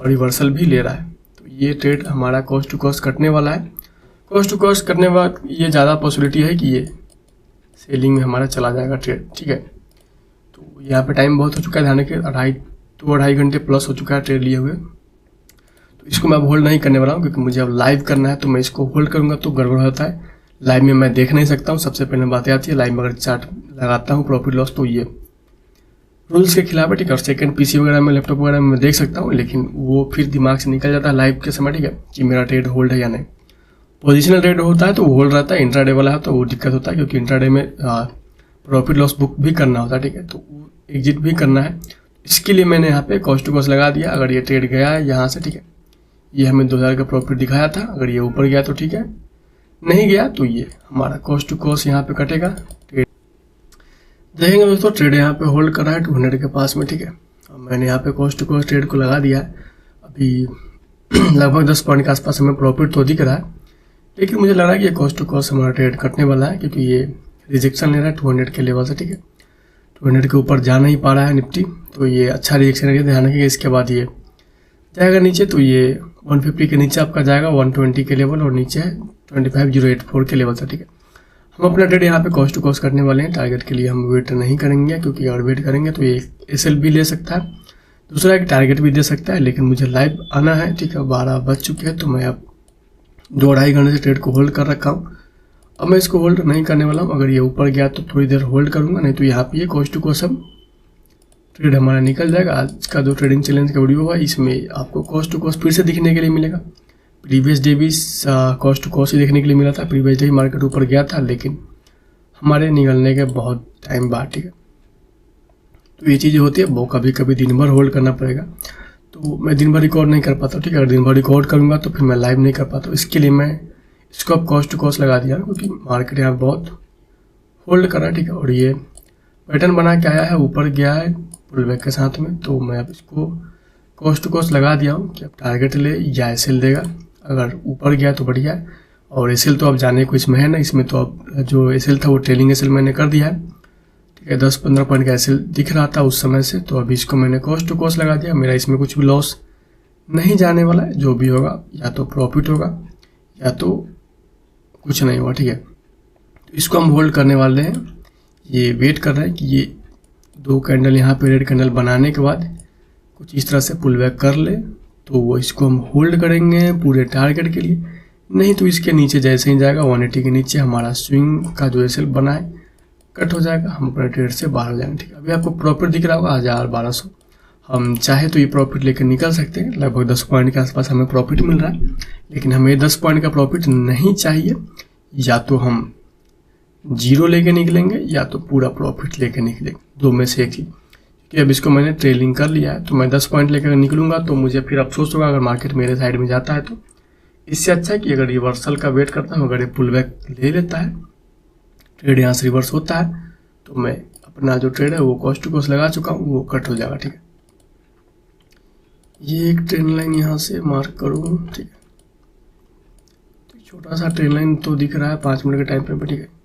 और रिवर्सल भी ले रहा है, तो ये ट्रेड हमारा कॉस्ट टू कॉस्ट कटने वाला है। कॉस्ट टू कॉस्ट करने के बाद ये ज़्यादा पॉसिबिलिटी है कि ये सेलिंग में हमारा चला जाएगा ट्रेड, ठीक है। तो यहाँ पे टाइम बहुत हो चुका है, ध्यान रखिए 2-2.5 घंटे प्लस हो चुका है ट्रेड लिए हुए। तो इसको मैं अब होल्ड नहीं करने वाला हूँ क्योंकि मुझे अब लाइव करना है, तो मैं इसको होल्ड करूँगा तो गड़बड़ होता है। लाइव में मैं देख नहीं सकता हूँ, सबसे पहले बातें आती है। लाइव में अगर चार्ट लगाता हूँ प्रॉफिट लॉस तो ये रूल्स के खिलाफ है, ठीक है। और सेकंड पीसी वगैरह में, लैपटॉप वगैरह में देख सकता हूँ, लेकिन वो फिर दिमाग से निकल जाता है लाइव के समय, ठीक है, कि मेरा ट्रेड होल्ड है या नहीं। पोजिशनल ट्रेड होता है तो वो होल्ड रहता है, इंट्राडे वाला है तो वो दिक्कत होता है, क्योंकि इंट्राडे में प्रॉफिट लॉस बुक भी करना होता है, ठीक है, तो एग्जिट भी करना है। इसके लिए मैंने यहाँ पे कॉस्ट टू कॉस्ट लगा दिया। अगर ये ट्रेड गया है यहाँ से, ठीक है, ये हमें 2000 का प्रॉफिट दिखाया था, अगर ये ऊपर गया तो ठीक है, नहीं गया तो ये हमारा कॉस्ट टू कॉस्ट यहाँ पे कटेगा। देखेंगे दोस्तों, ट्रेड यहाँ पे होल्ड कर रहा है 200 के पास में, ठीक है। मैंने यहाँ पे कॉस्ट टू कॉस्ट ट्रेड को लगा दिया है। अभी लगभग 10 पॉइंट के आसपास हमें प्रॉफिट तो दिख रहा है, लेकिन मुझे लग रहा है कि ये कॉस्ट टू कॉस्ट हमारा ट्रेड कटने वाला है, क्योंकि ये रिजेक्शन ले रहा है 200 के लेवल से, ठीक है। 200 के ऊपर जा नहीं पा रहा है निफ्टी, तो ये अच्छा रिजेक्शन है, ध्यान रखिएगा। इसके बाद ये जाएगा नीचे, तो ये 150 के नीचे आपका जाएगा 120 के लेवल, और नीचे है 25084 के लेवल से, ठीक है। हम अपना ट्रेड यहाँ पे कॉस्ट टू कॉस्ट करने वाले हैं। टारगेट के लिए हम वेट नहीं करेंगे, क्योंकि अगर वेट करेंगे तो ये एसएल भी ले सकता है, दूसरा एक टारगेट भी दे सकता है। लेकिन मुझे लाइव आना है, ठीक है। 12 बज चुके हैं, तो मैं अब 2-2.5 घंटे से ट्रेड को होल्ड कर रखा हूँ। अब मैं इसको होल्ड नहीं करने वाला हूँ। अगर ये ऊपर गया तो थोड़ी देर होल्ड करूँगा, नहीं तो यहाँ पे ये कॉस्ट टू कॉस्ट सब ट्रेड हमारा निकल जाएगा। आज का जो ट्रेडिंग चैलेंज का वीडियो हुआ, इसमें आपको कॉस्ट टू कॉस्ट फिर से दिखने के लिए मिलेगा। प्रीवियस डे भी कॉस्ट टू कॉस्ट ही देखने के लिए मिला था। प्रीवियस डे ही मार्केट ऊपर गया था, लेकिन हमारे निकलने के बहुत टाइम बाद, ठीक है। तो ये चीज़ें होती है, वो कभी कभी दिन भर होल्ड करना पड़ेगा। तो मैं दिन भर रिकॉर्ड नहीं कर पाता, ठीक है। अगर दिन भर रिकॉर्ड करूँगा तो फिर मैं लाइव नहीं कर पाता। इसके लिए मैं इसको अब कॉस्ट टू कॉस्ट लगा दिया, क्योंकि मार्केट यहाँ बहुत होल्ड कर रहा है, ठीक है। और ये पैटर्न बना के आया है, ऊपर गया है पुल बैक के साथ में, तो मैं अब इसको कॉस्ट टू कॉस्ट लगा दिया हूँ कि अब टारगेट ले या एसएल देगा। अगर ऊपर गया तो बढ़िया है, और एसएल तो अब जाने को इसमें है ना। इसमें तो अब जो एसएल था वो ट्रेलिंग एसएल मैंने कर दिया है, ठीक है। 10-15 पॉइंट का एसएल दिख रहा था उस समय से, तो अभी इसको मैंने कॉस्ट टू कॉस्ट लगा दिया। मेरा इसमें कुछ भी लॉस नहीं जाने वाला है। जो भी होगा या तो प्रॉफिट होगा या तो कुछ नहीं हुआ, ठीक है। तो इसको हम होल्ड करने वाले हैं। ये वेट कर रहा है कि ये 2 कैंडल यहाँ पे रेड कैंडल बनाने के बाद कुछ इस तरह से पुल बैक कर ले, तो वो इसको हम होल्ड करेंगे पूरे टारगेट के लिए। नहीं तो इसके नीचे जैसे ही जाएगा 180 के नीचे हमारा स्विंग का जो एसएल बना है कट हो जाएगा, हम अपने ट्रेड से बाहर हो जाएंगे, ठीक है। अभी आपको प्रॉफिट दिख रहा होगा 1000-1200। हम चाहे तो ये प्रॉफिट लेकर निकल सकते हैं। लगभग 10 पॉइंट के आसपास हमें प्रॉफिट मिल रहा है, लेकिन हमें 10 पॉइंट का प्रॉफिट नहीं चाहिए। या तो हम 0 लेके निकलेंगे या तो पूरा प्रॉफिट लेके निकलेंगे, दो में से एक ही। कि अब इसको मैंने ट्रेलिंग कर लिया है, तो मैं 10 पॉइंट लेकर निकलूंगा तो मुझे फिर अफसोस होगा अगर मार्केट मेरे साइड में जाता है। तो इससे अच्छा है कि अगर रिवर्सल का वेट करता हूँ, अगर ये पुल बैक ले लेता है, ट्रेड यहाँ से रिवर्स होता है, तो मैं अपना जो ट्रेड है वो कॉस्ट टू कॉस्ट लगा चुका हूँ, वो कट हो जाएगा, ठीक है। ये एक ट्रेंड लाइन यहाँ से मार्क करूँ, ठीक है। तो छोटा सा ट्रेंड लाइन तो दिख रहा है 5 मिनट के टाइम पे, ठीक है।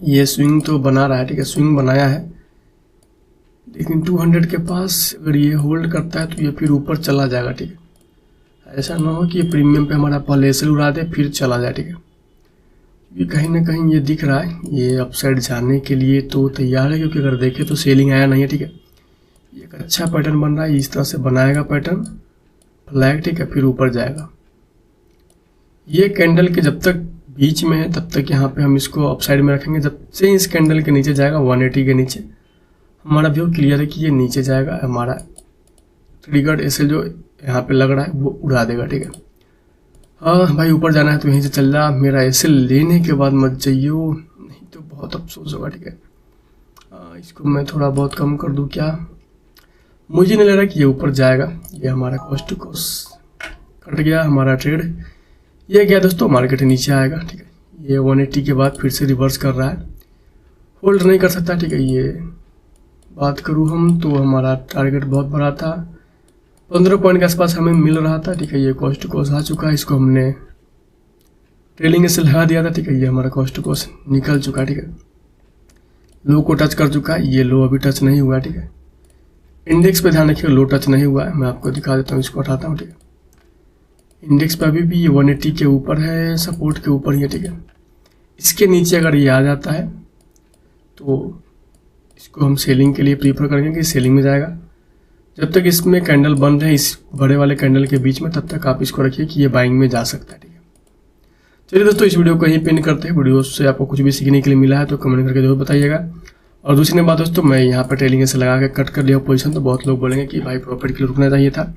ये स्विंग तो बना रहा है, ठीक है, स्विंग बनाया है, लेकिन 200 के पास अगर ये होल्ड करता है तो ये फिर ऊपर चला जाएगा, ठीक है। ऐसा ना हो कि ये प्रीमियम पे हमारा पहले एसएल उड़ा दे फिर चला जाए, ठीक है। ये कहीं ना कहीं ये दिख रहा है ये अपसाइड जाने के लिए तो तैयार है, क्योंकि अगर देखें तो सेलिंग आया नहीं है, ठीक है। ये एक अच्छा पैटर्न बन रहा है, इस तरह से बनाएगा पैटर्न फ्लैग, ठीक है, फिर ऊपर जाएगा। ये कैंडल के जब तक बीच में है तब तक यहाँ पे हम इसको अपसाइड में रखेंगे। जब से इस कैंडल के नीचे जाएगा 180 के नीचे, हमारा व्यू क्लियर है कि ये नीचे जाएगा, हमारा ट्रिगर्ड एसएल जो यहाँ पे लग रहा है वो उड़ा देगा, ठीक है। हाँ भाई, ऊपर जाना है तो यहीं से चल जा, मेरा एसएल लेने के बाद मत जाइयो, नहीं तो बहुत अफसोस होगा, ठीक है। इसको मैं थोड़ा बहुत कम कर दूँ क्या, मुझे नहीं लग रहा कि ये ऊपर जाएगा। ये हमारा कॉस्ट टू कॉस्ट कट गया, हमारा ट्रेड ये गया दोस्तों, मार्केट नीचे आएगा, ठीक है। ये 180 के बाद फिर से रिवर्स कर रहा है, होल्ड नहीं कर सकता, ठीक है। ये बात करूँ हम तो हमारा टारगेट बहुत बड़ा था, 15 पॉइंट के आसपास हमें मिल रहा था, ठीक है। ये कॉस्ट टू कॉस्ट आ चुका है, इसको हमने ट्रेलिंग से लगा दिया था, ठीक है। ये हमारा कॉस्ट टू कॉस्ट निकल चुका है, ठीक है। लो को टच कर चुका है, ये लो अभी टच नहीं हुआ, ठीक है। इंडेक्स पे ध्यान रखिए, लो टच नहीं हुआ है, मैं आपको दिखा देता हूँ, इसको हटाता हूँ, ठीक है। इंडेक्स पे अभी भी ये 180 के ऊपर है, सपोर्ट के ऊपर ही है, ठीक है। इसके नीचे अगर ये आ जाता है तो इसको हम सेलिंग के लिए प्रीफर करेंगे कि सेलिंग में जाएगा। जब तक इसमें कैंडल बन रहे हैं इस बड़े वाले कैंडल के बीच में, तब तक आप इसको रखिए कि ये बाइंग में जा सकता है, ठीक है। चलिए दोस्तों, इस वीडियो को यहीं पे एंड करते हैं। वीडियो से आपको कुछ भी सीखने के लिए मिला है तो कमेंट करके जरूर बताइएगा, और दूसरी बात दोस्तों, मैं यहाँ पर ट्रेलिंग से लगा के कट कर लिया पोजीशन, तो बहुत लोग बोलेंगे कि भाई प्रॉफिट के लिए रुकना चाहिए था,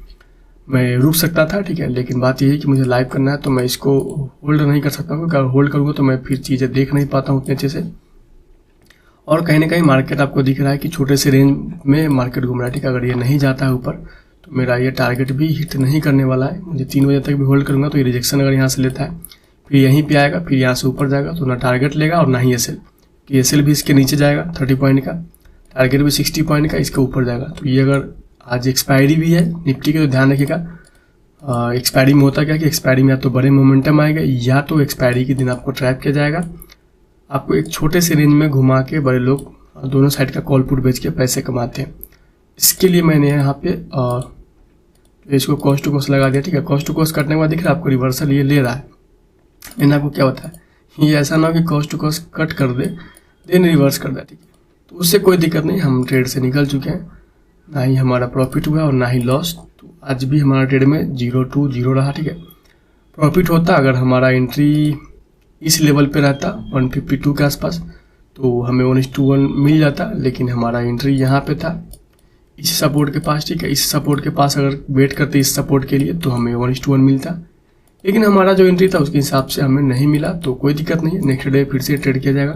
मैं रुक सकता था, ठीक है। लेकिन बात यही है कि मुझे लाइव करना है, तो मैं इसको होल्ड नहीं कर सकता हूँ, अगर होल्ड करूँगा तो मैं फिर चीज़ें देख नहीं पाता हूँ उतने अच्छे से। और कहीं ना कहीं मार्केट आपको दिख रहा है कि छोटे से रेंज में मार्केट घूम रहा है, ठीक है। अगर ये नहीं जाता है ऊपर तो मेरा ये टारगेट भी हिट नहीं करने वाला है। मुझे 3 बजे तक भी होल्ड करूँगा तो ये रिजेक्शन अगर यहाँ से लेता है फिर यहीं पे आएगा, फिर यहाँ से ऊपर जाएगा, तो ना टारगेट लेगा और ना ही एसएल, कि एसएल भी इसके नीचे जाएगा 30 पॉइंट का, टारगेट भी 60 पॉइंट का इसके ऊपर जाएगा। तो ये अगर आज एक्सपायरी भी है निफ्टी के, तो ध्यान रखिएगा एक्सपायरी में होता क्या कि एक्सपायरी में या तो बड़े मोमेंटम आएगा या तो एक्सपायरी के दिन आपको ट्रैप किया जाएगा, आपको एक छोटे से रेंज में घुमा के बड़े लोग दोनों साइड का कॉल पुट बेच के पैसे कमाते हैं। इसके लिए मैंने यहाँ पे इसको कॉस्ट टू कॉस्ट लगा दिया, ठीक है। कॉस्ट टू कॉस्ट कटने के बाद दिख रहा है आपको रिवर्सल ये ले रहा है, लेकिन आपको क्या होता है ये ऐसा ना हो कि कॉस्ट टू कॉस्ट कट कर दे देन रिवर्स कर दे, ठीक है। तो उससे कोई दिक्कत नहीं, हम ट्रेड से निकल चुके हैं, ना ही हमारा प्रॉफिट हुआ और ना ही लॉस। तो आज भी हमारा ट्रेड में 0-2-0 रहा, ठीक है। प्रॉफिट होता अगर हमारा एंट्री इस लेवल पे रहता 152 के आसपास, तो हमें 1:1 मिल जाता, लेकिन हमारा एंट्री यहाँ पे था इस सपोर्ट के पास, ठीक है। इस सपोर्ट के पास अगर वेट करते इस सपोर्ट के लिए तो हमें 1:1 मिलता, लेकिन हमारा जो एंट्री था उसके हिसाब से हमें नहीं मिला, तो कोई दिक्कत नहीं है। नेक्स्ट डे फिर से ट्रेड किया जाएगा,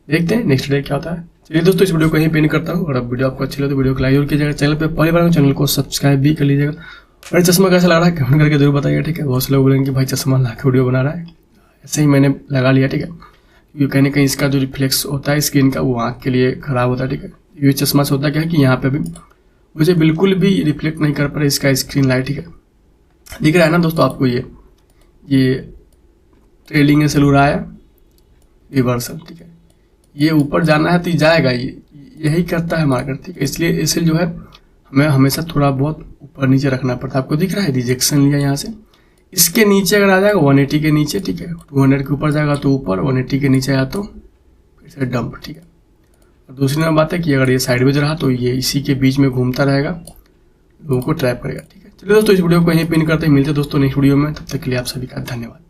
देखते हैं नेक्स्ट डे क्या होता है। चलिए दोस्तों, इस वीडियो को यहीं पे एंड करता हूँ, और अब वीडियो आपको अच्छी लगे तो वीडियो को लाइक जरूर कीजिएगा, चैनल पे पहली बार चैनल को सब्सक्राइब भी कर लीजिएगा। और चश्मा कैसा लग रहा है कमेंट करके जरूर बताइएगा, ठीक है। बहुत से लोग बोलेंगे कि भाई चश्मा ला के वीडियो बना रहा है, ऐसे ही मैंने लगा लिया, ठीक है। क्योंकि कहीं ना कहीं इसका जो रिफ्लेक्स होता है स्किन का वो आँख के लिए खराब होता है, ठीक है। ये चश्मा से होता क्या है कि यहाँ पे भी मुझे बिल्कुल भी रिफ्लेक्ट नहीं कर पा रहा इसका स्क्रीन लाइट, ठीक है। दिख रहा है ना दोस्तों आपको, ये ट्रेलिंग से लुरा आया रिवर्सल, ठीक है। ये ऊपर जाना है तो जाएगा, यही करता है मार्केट, ठीक है। इसलिए इसे जो है हमें हमेशा थोड़ा बहुत ऊपर नीचे रखना पड़ता है। आपको दिख रहा है रिजेक्शन लिया यहाँ से, इसके नीचे अगर आ जाएगा 180 के नीचे, ठीक है, 200 के ऊपर जाएगा तो ऊपर, 180 के नीचे आया तो फिर से डंप, ठीक है। और दूसरी बात है कि अगर ये साइडवेज रहा तो ये इसी के बीच में घूमता रहेगा, लोगों को ट्रैप करेगा, ठीक है। चलिए दोस्तों, इस वीडियो को यहीं पिन करते हैं, मिलते हैं दोस्तों नेक्स्ट वीडियो में, तब तक के लिए आप सभी का धन्यवाद।